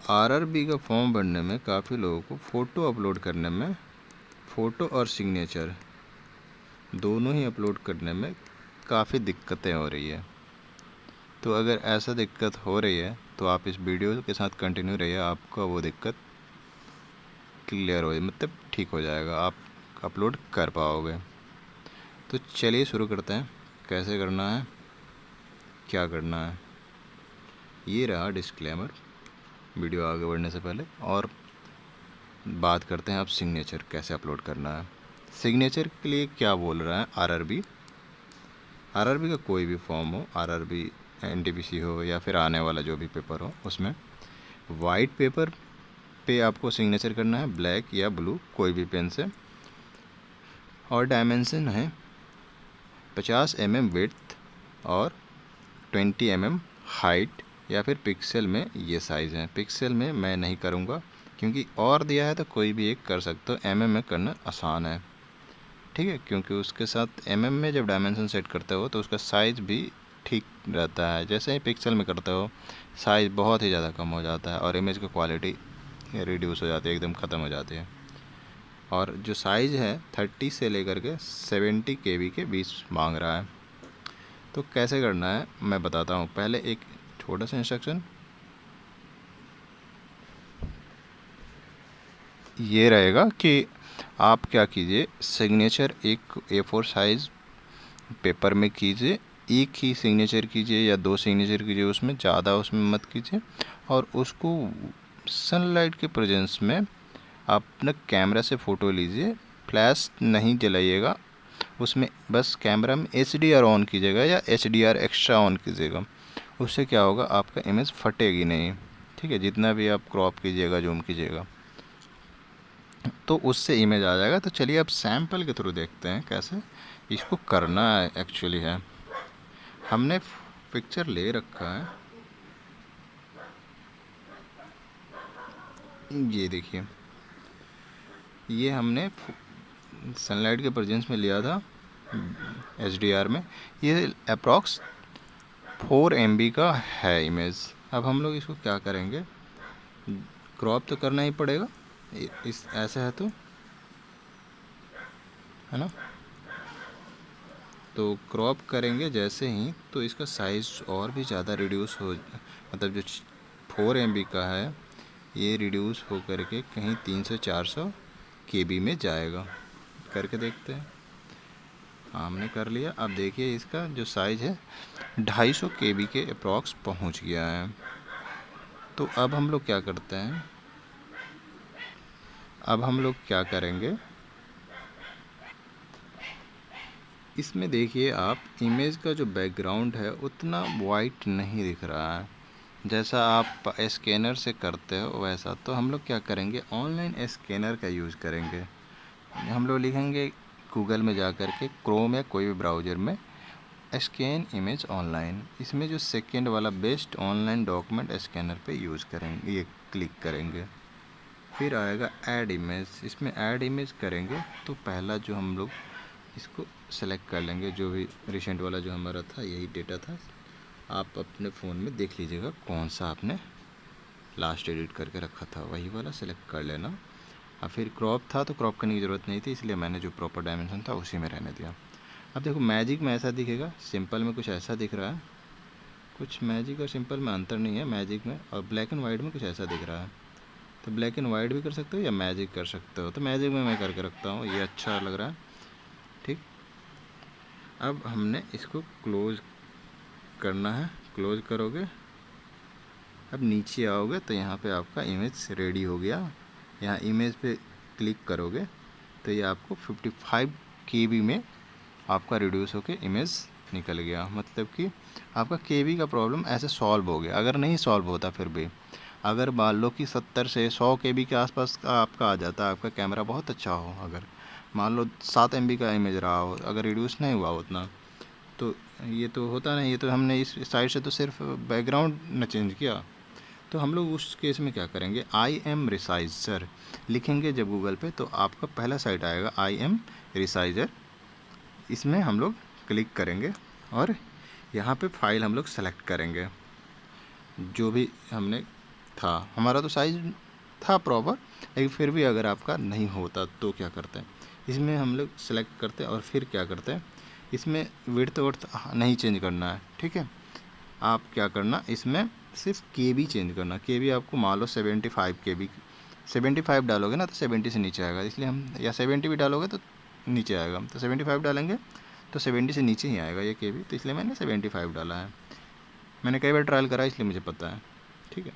RRB का form भरने में काफ़ी लोगों को फ़ोटो अपलोड करने में, फ़ोटो और सिग्नेचर दोनों ही अपलोड करने में काफ़ी दिक्कतें हो रही है। तो अगर ऐसा दिक्कत हो रही है तो आप इस वीडियो के साथ कंटिन्यू रहिए, आपका वो दिक्कत क्लियर हो जाए, मतलब ठीक हो जाएगा, आप अपलोड कर पाओगे। तो चलिए शुरू करते हैं, कैसे करना है, क्या करना है। ये रहा डिस्क्लेमर वीडियो आगे बढ़ने से पहले, और बात करते हैं आप सिग्नेचर कैसे अपलोड करना है। सिग्नेचर के लिए क्या बोल रहा है आरआरबी। आरआरबी का कोई भी फॉर्म हो, आरआरबी एनटीपीसी हो या फिर आने वाला जो भी पेपर हो, उसमें वाइट पेपर पे आपको सिग्नेचर करना है, ब्लैक या ब्लू कोई भी पेन से, और डायमेंशन है 50 mm विड्थ और 20 mm हाइट, या फिर पिक्सल में ये साइज़ है। पिक्सल में मैं नहीं करूँगा क्योंकि और दिया है तो कोई भी एक कर सकते हो, mm में करना आसान है, ठीक है, क्योंकि उसके साथ mm में जब डायमेंशन सेट करते हो तो उसका साइज़ भी ठीक रहता है। जैसे ही पिक्सल में करते हो साइज़ बहुत ही ज़्यादा कम हो जाता है और इमेज की क्वालिटी रिड्यूस हो जाती है, एकदम ख़त्म हो जाती है। और जो साइज़ है 30 से लेकर के 70 KB के बीच मांग रहा है। तो कैसे करना है मैं बताता हूँ। पहले एक छोटा सा इंस्ट्रक्शन ये रहेगा कि आप क्या कीजिए, सिग्नेचर एक A4 साइज़ पेपर में कीजिए, एक ही सिग्नेचर कीजिए या 2 सिग्नेचर कीजिए, उसमें ज़्यादा उसमें मत कीजिए, और उसको सनलाइट के प्रेजेंस में आप अपना कैमरा से फ़ोटो लीजिए। फ्लैश नहीं जलाइएगा, उसमें बस कैमरा में HDR ऑन कीजिएगा या HDR एक्स्ट्रा ऑन कीजिएगा। उससे क्या होगा, आपका इमेज फटेगी नहीं, ठीक है, जितना भी आप क्रॉप कीजिएगा, जूम कीजिएगा, तो उससे इमेज आ जाएगा। तो चलिए अब सैम्पल के थ्रू देखते हैं कैसे इसको करना है। एक्चुअली है, हमने पिक्चर ले रखा है, ये देखिए, ये हमने सनलाइट के प्रेजेंस में लिया था HDR में। ये अप्रॉक्स 4 MB का है इमेज। अब हम लोग इसको क्या करेंगे, क्रॉप तो करना ही पड़ेगा, इस ऐसा है तो, है ना। तो क्रॉप करेंगे जैसे ही तो इसका साइज़ और भी ज़्यादा रिड्यूस हो, मतलब जो 4 MB का है ये रिड्यूस हो करके कहीं 300-400 KB में जाएगा। करके देखते हैं। हाँ, हमने कर लिया। अब देखिए इसका जो साइज़ है 250 KB के अप्रॉक्स पहुंच गया है। तो अब हम लोग क्या करते हैं, अब हम लोग क्या करेंगे, इसमें देखिए आप इमेज का जो बैकग्राउंड है उतना वाइट नहीं दिख रहा है, जैसा आप स्कैनर से करते हो वैसा। तो हम लोग क्या करेंगे, ऑनलाइन स्कैनर का यूज़ करेंगे। हम लोग लिखेंगे गूगल में जा कर के, क्रोम या कोई भी ब्राउज़र में, स्कैन इमेज ऑनलाइन। इसमें जो सेकेंड वाला बेस्ट ऑनलाइन डॉक्यूमेंट स्कैनर पे यूज़ करेंगे, ये क्लिक करेंगे। फिर आएगा ऐड इमेज, इसमें ऐड इमेज करेंगे तो पहला जो हम लोग इसको सेलेक्ट कर लेंगे, जो भी रिसेंट वाला जो हमारा था, यही डेटा था। आप अपने फ़ोन में देख लीजिएगा कौन सा आपने लास्ट एडिट करके रखा था, वही वाला सेलेक्ट कर लेना। और फिर क्रॉप था तो क्रॉप करने की ज़रूरत नहीं थी, इसलिए मैंने जो प्रॉपर डायमेंशन था उसी में रहने दिया। अब देखो मैजिक में ऐसा दिखेगा, सिंपल में कुछ ऐसा दिख रहा है। कुछ मैजिक और सिंपल में अंतर नहीं है, मैजिक में और ब्लैक एंड वाइट में कुछ ऐसा दिख रहा है। तो ब्लैक एंड वाइट भी कर सकते हो या मैजिक कर सकते हो। तो मैजिक में मैं करके रखता हूँ, ये अच्छा लग रहा है, ठीक। अब हमने इसको क्लोज करना है, क्लोज करोगे, अब नीचे आओगे तो यहाँ पे आपका इमेज रेडी हो गया। यहाँ इमेज पे क्लिक करोगे तो ये आपको 55 KB में आपका रिड्यूस होके इमेज निकल गया। मतलब कि आपका KB का प्रॉब्लम ऐसे सॉल्व हो गया। अगर नहीं सॉल्व होता फिर भी, अगर मान लो कि 70 से 100 KB के आसपास का आपका आ जाता, आपका कैमरा बहुत अच्छा हो, अगर मान लो 7 MB का इमेज रहा हो, अगर रिड्यूस नहीं हुआ उतना, तो ये तो होता नहीं। ये तो हमने इस साइड से तो सिर्फ बैकग्राउंड न चेंज किया। तो हम लोग उस केस में क्या करेंगे, आई एम रिसाइजर लिखेंगे जब गूगल पे, तो आपका पहला साइट आएगा आई एम रिसाइजर। इसमें हम लोग क्लिक करेंगे और यहाँ पे फाइल हम लोग सेलेक्ट करेंगे, जो भी हमने था, हमारा तो साइज़ था प्रॉपर, लेकिन फिर भी अगर आपका नहीं होता तो क्या करते हैं, इसमें हम लोग सेलेक्ट करते हैं और फिर क्या करते हैं, इसमें विड्थ वर्थ नहीं चेंज करना है। ठीक है, आप क्या करना, इसमें सिर्फ KB चेंज करना। KB आपको मान लो 75 KB, 75 डालोगे ना तो 70 से नीचे आएगा, इसलिए हम, या 70 भी डालोगे तो नीचे आएगा, तो 75 डालेंगे तो 70 से नीचे ही आएगा ये KB, तो इसलिए मैंने 75 डाला है। मैंने कई बार ट्रायल करा इसलिए मुझे पता है। ठीक है,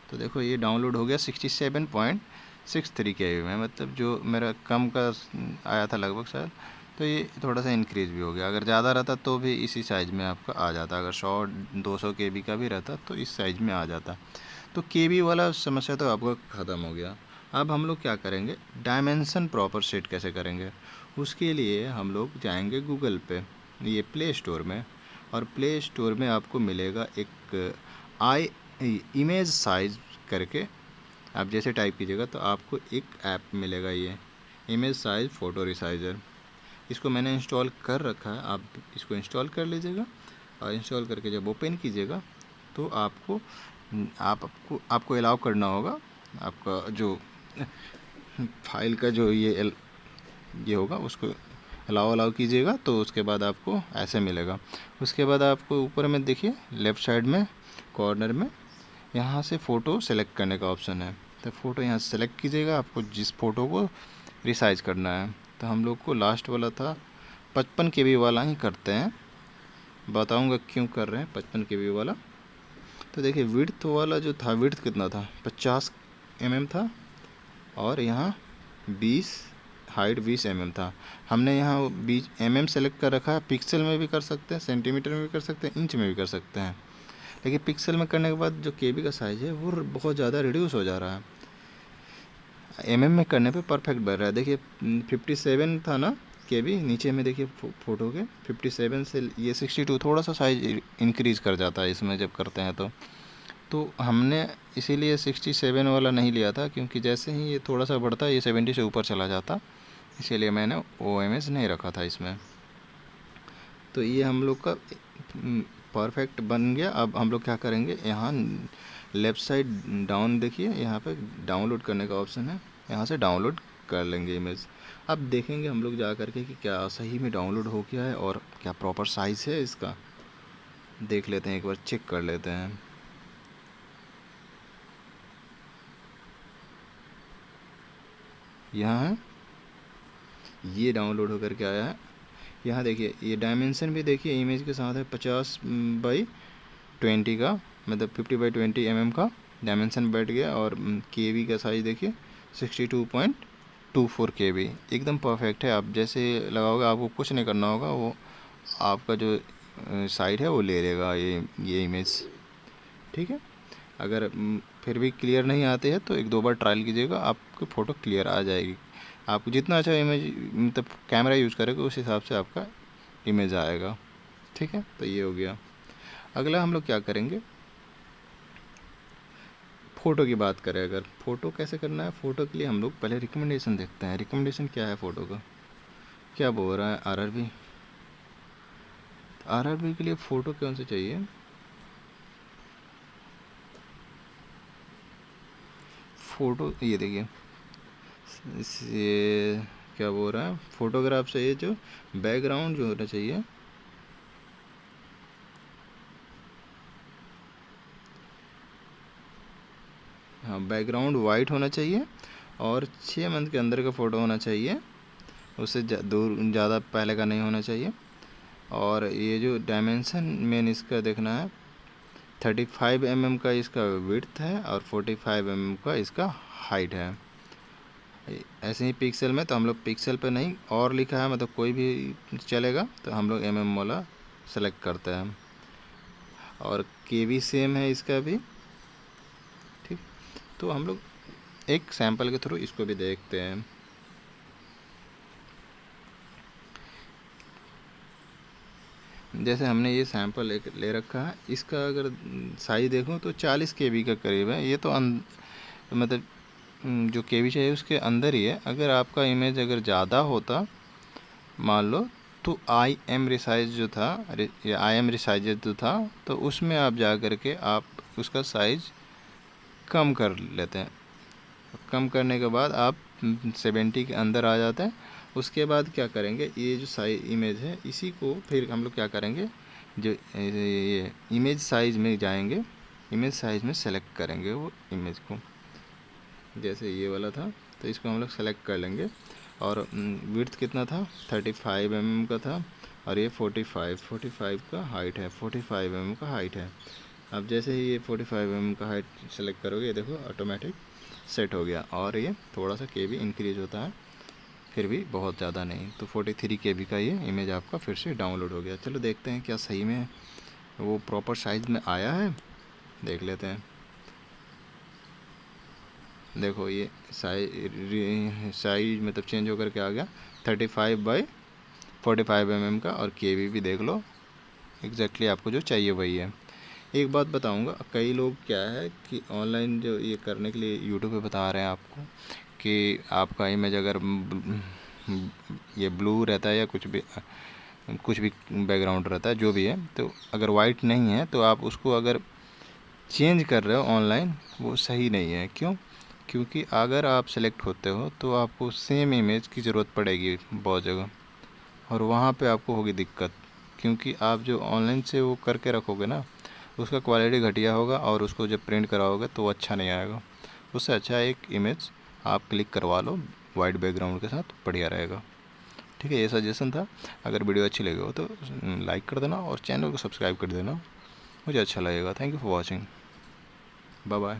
तो देखो ये डाउनलोड हो गया 67.63 KB में, मतलब जो मेरा कम का आया था लगभग शायद, तो ये थोड़ा सा इंक्रीज़ भी हो गया। अगर ज़्यादा रहता तो भी इसी साइज़ में आपका आ जाता, अगर 100-200 KB का भी रहता तो इस साइज़ में आ जाता। तो KB वाला समस्या तो आपका ख़त्म हो गया। अब हम लोग क्या करेंगे, डायमेंशन प्रॉपर सेट कैसे करेंगे, उसके लिए हम लोग जाएंगे गूगल पे, ये प्ले स्टोर में, और प्ले स्टोर में आपको मिलेगा एक आई इमेज साइज करके, आप जैसे टाइप कीजिएगा तो आपको एक ऐप मिलेगा, ये इमेज साइज फ़ोटो रिसाइज़र। इसको मैंने इंस्टॉल कर रखा है, आप इसको इंस्टॉल कर लीजिएगा, और इंस्टॉल करके जब ओपन कीजिएगा तो आपको अलाउ करना होगा, आपका जो फाइल का जो ये होगा उसको अलाउ कीजिएगा, तो उसके बाद आपको ऐसे मिलेगा। उसके बाद आपको ऊपर में देखिए लेफ़्ट साइड में कॉर्नर में यहाँ से फ़ोटो सेलेक्ट करने का ऑप्शन है, तो फ़ोटो यहाँ सेलेक्ट कीजिएगा, आपको जिस फ़ोटो को रिसाइज करना है। तो हम लोग को लास्ट वाला था 55 KB वाला ही करते हैं, बताऊंगा क्यों कर रहे हैं 55 KB वाला। तो देखिए विड्थ वाला जो था, विड्थ कितना था, 50 mm था, और यहाँ 20, हाइट 20 mm था। हमने यहाँ 20 mm सेलेक्ट कर रखा है, पिक्सल में भी कर सकते हैं, सेंटीमीटर में भी कर सकते हैं, इंच में भी कर सकते हैं, लेकिन पिक्सल में करने के बाद जो KB का साइज़ है वो बहुत ज़्यादा रिड्यूस हो जा रहा है। MM में करने पे परफेक्ट बढ़ रहा है। देखिए 57 था ना KB, नीचे में देखिए फ़ोटो के 57 से ये 62, थोड़ा सा साइज़ इंक्रीज़ कर जाता है इसमें जब करते हैं तो हमने इसीलिए 67 वाला नहीं लिया था, क्योंकि जैसे ही ये थोड़ा सा बढ़ता है ये 70 से ऊपर चला जाता, इसीलिए मैंने OMS नहीं रखा था इसमें। तो ये हम लोग का परफेक्ट बन गया। अब हम लोग क्या करेंगे, यहाँ लेफ़्ट साइड डाउन देखिए, यहाँ पे डाउनलोड करने का ऑप्शन है, यहाँ से डाउनलोड कर लेंगे इमेज। अब देखेंगे हम लोग जा करके कि क्या सही में डाउनलोड हो गया है और क्या प्रॉपर साइज़ है इसका, देख लेते हैं, एक बार चेक कर लेते हैं। यहाँ है, ये डाउनलोड होकर के आया है। यहाँ देखिए ये डायमेंशन भी देखिए इमेज के साथ है, 50/20 का, मतलब 50/20 mm का डायमेंशन बैठ गया, और KB का साइज़ देखिए 62.24 KB, एकदम परफेक्ट है। आप जैसे लगाओगे आपको कुछ नहीं करना होगा, वो आपका जो साइड है वो ले लेगा ये इमेज। ठीक है, अगर फिर भी क्लियर नहीं आते हैं तो 1-2 बार ट्रायल कीजिएगा, आपकी फ़ोटो क्लियर आ जाएगी। आप जितना अच्छा इमेज मतलब कैमरा यूज़ करेंगे उस हिसाब से आपका इमेज आएगा। ठीक है, तो ये हो गया। अगला हम लोग क्या करेंगे, फ़ोटो की बात करें, अगर फ़ोटो कैसे करना है, फ़ोटो के लिए हम लोग पहले रिकमेंडेशन देखते हैं। रिकमेंडेशन क्या है फ़ोटो का, क्या बोल रहा है RRB। RRB के लिए फ़ोटो कौन सी चाहिए, फ़ोटो ये देखिए, ये क्या बोल रहा है, फ़ोटोग्राफ से ये जो बैकग्राउंड जो होना चाहिए, हाँ बैकग्राउंड वाइट होना चाहिए, और 6 मंथ के अंदर का फ़ोटो होना चाहिए, उससे दूर ज़्यादा पहले का नहीं होना चाहिए। और ये जो डायमेंशन मेन इसका देखना है, 35 mm का इसका विड्थ है, और 45 mm का इसका हाइट है। ऐसे ही पिक्सल में, तो हम लोग पिक्सल पे नहीं और लिखा है, मतलब कोई भी चलेगा, तो हम लोग MM वाला सेलेक्ट करते हैं, और KB सेम है इसका भी। ठीक, तो हम लोग एक सैंपल के थ्रू इसको भी देखते हैं। जैसे हमने ये सैंपल एक ले रखा है, इसका अगर साइज देखूं तो 40 KB का करीब है, ये तो मतलब जो केबी चाहिए उसके अंदर ही है। अगर आपका इमेज अगर ज़्यादा होता मान लो, तो आई एम रिसाइज जो था, या आई एम रिसाइज जो था, तो उसमें आप जा कर के आप उसका साइज़ कम कर लेते हैं। कम करने के बाद आप 70 के अंदर आ जाते हैं। उसके बाद क्या करेंगे, ये जो साइज इमेज है इसी को फिर हम लोग क्या करेंगे, जो ये इमेज साइज़ में जाएंगे, इमेज साइज़ में सेलेक्ट करेंगे वो इमेज को। जैसे ये वाला था तो इसको हम लोग सेलेक्ट कर लेंगे। और विड्थ कितना था, 35 mm का था, और ये 45 का हाइट है, 45 mm का हाइट है। अब जैसे ही ये 45 mm का हाइट सेलेक्ट करोगे, ये देखो ऑटोमेटिक सेट हो गया। और ये थोड़ा सा KB इंक्रीज होता है, फिर भी बहुत ज़्यादा नहीं। तो 43 KB का ये इमेज आपका फिर से डाउनलोड हो गया। चलो देखते हैं क्या सही में वो प्रॉपर साइज़ में आया है, देख लेते हैं। देखो ये साइज मतलब चेंज होकर के आ गया 35/45 mm का, और KB भी देख लो एग्जैक्टली आपको जो चाहिए वही है। एक बात बताऊंगा, कई लोग क्या है कि ऑनलाइन जो ये करने के लिए यूट्यूब पे बता रहे हैं आपको कि आपका इमेज अगर ये ब्लू रहता है या कुछ भी बैकग्राउंड रहता है जो भी है, तो अगर वाइट नहीं है तो आप उसको अगर चेंज कर रहे हो ऑनलाइन, वो सही नहीं है। क्यों? क्योंकि अगर आप सेलेक्ट होते हो तो आपको सेम इमेज की ज़रूरत पड़ेगी बहुत जगह, और वहाँ पे आपको होगी दिक्कत। क्योंकि आप जो ऑनलाइन से वो करके रखोगे ना, उसका क्वालिटी घटिया होगा, और उसको जब प्रिंट कराओगे तो वो अच्छा नहीं आएगा। उससे अच्छा एक इमेज आप क्लिक करवा लो वाइट बैकग्राउंड के साथ, बढ़िया रहेगा। ठीक है, ये सजेशन था। अगर वीडियो अच्छी लगी हो तो लाइक कर देना और चैनल को सब्सक्राइब कर देना, मुझे अच्छा लगेगा। Thank you for watching, bye bye.